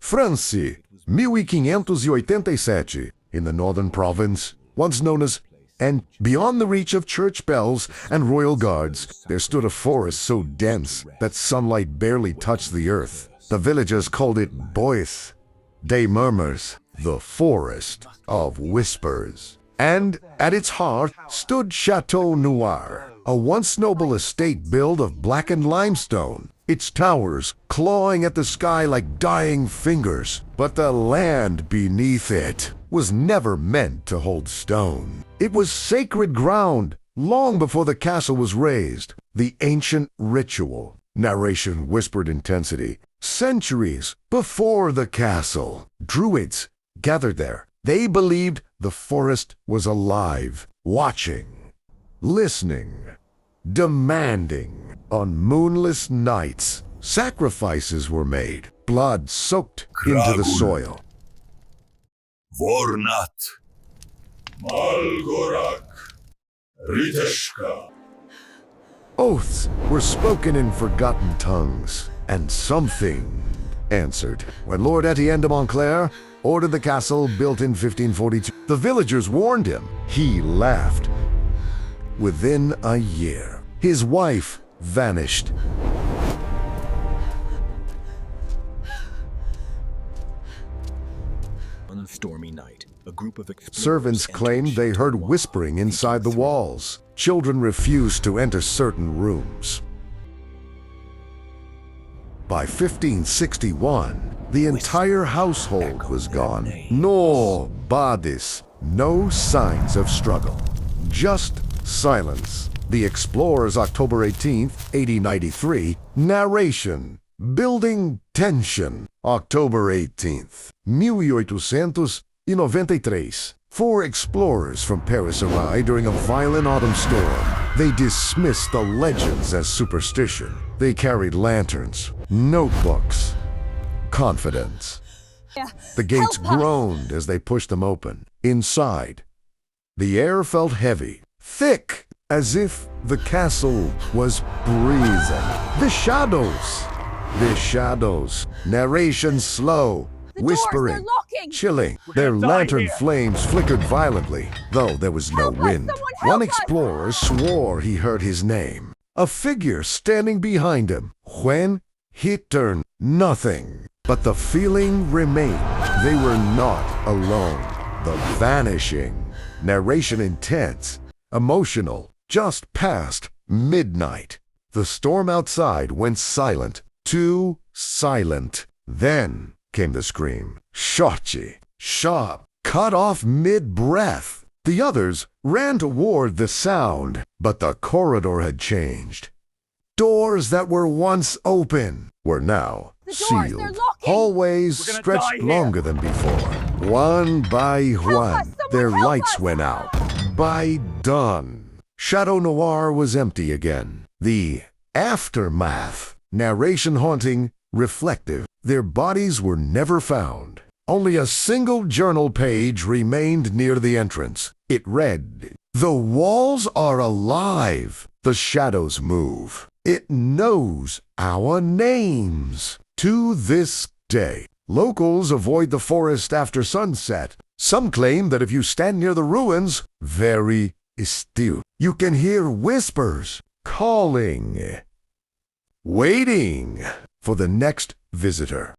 France, 1587, in the northern province, once known as, and beyond the reach of church bells and royal guards, there stood a forest so dense that sunlight barely touched the earth. The villagers called it Bois des Murmures, the Forest of Whispers. And at its heart stood Chateau Noir, a once noble estate built of blackened limestone, its towers clawing at the sky like dying fingers. But the land beneath it was never meant to hold stone. It was sacred ground long before the castle was raised. The ancient ritual, narration whispered intensity, centuries before the castle. Druids gathered there. They believed the forest was alive, watching, listening, demanding. On moonless nights, sacrifices were made, blood soaked into the soil. Vornat, Malgorak, Riteshka. Oaths were spoken in forgotten tongues, and something answered. When Lord Etienne de Montclair ordered the castle built in 1542, the villagers warned him. He laughed. Within a year, his wife vanished. On a stormy night, a group of Servants claimed they heard whispering inside the walls. Children refused to enter certain rooms. By 1561, the entire household was gone. No bodies, no signs of struggle, just silence. The Explorer's October 18th, 1893, narration, building tension. October 18th, 1893. Four explorers from Paris arrived during a violent autumn storm. They dismissed the legends as superstition. They carried lanterns, notebooks, confidence. The gates groaned as they pushed them open. Inside, the air felt heavy, thick, as if the castle was breathing. The shadows, narration slow, whispering, chilling. Their lantern flames flickered violently, though there was no wind. One explorer swore he heard his name, a figure standing behind him. When he turned, nothing, but the feeling remained. They were not alone. The vanishing, narration intense, emotional. Just past midnight, the storm outside went silent, too silent. Then came the scream. Shotchi, sharp, cut off mid-breath. The others ran toward the sound, but the corridor had changed. Doors that were once open were now sealed. Hallways stretched longer than before. One by one, their lights went out. By dawn, Chateau Noir was empty again. The aftermath, narration haunting, reflective. Their bodies were never found. Only a single journal page remained near the entrance. It read, "The walls are alive. The shadows move. It knows our names." To this day, locals avoid the forest after sunset. Some claim that if you stand near the ruins, very still, you can hear whispers calling, waiting for the next visitor.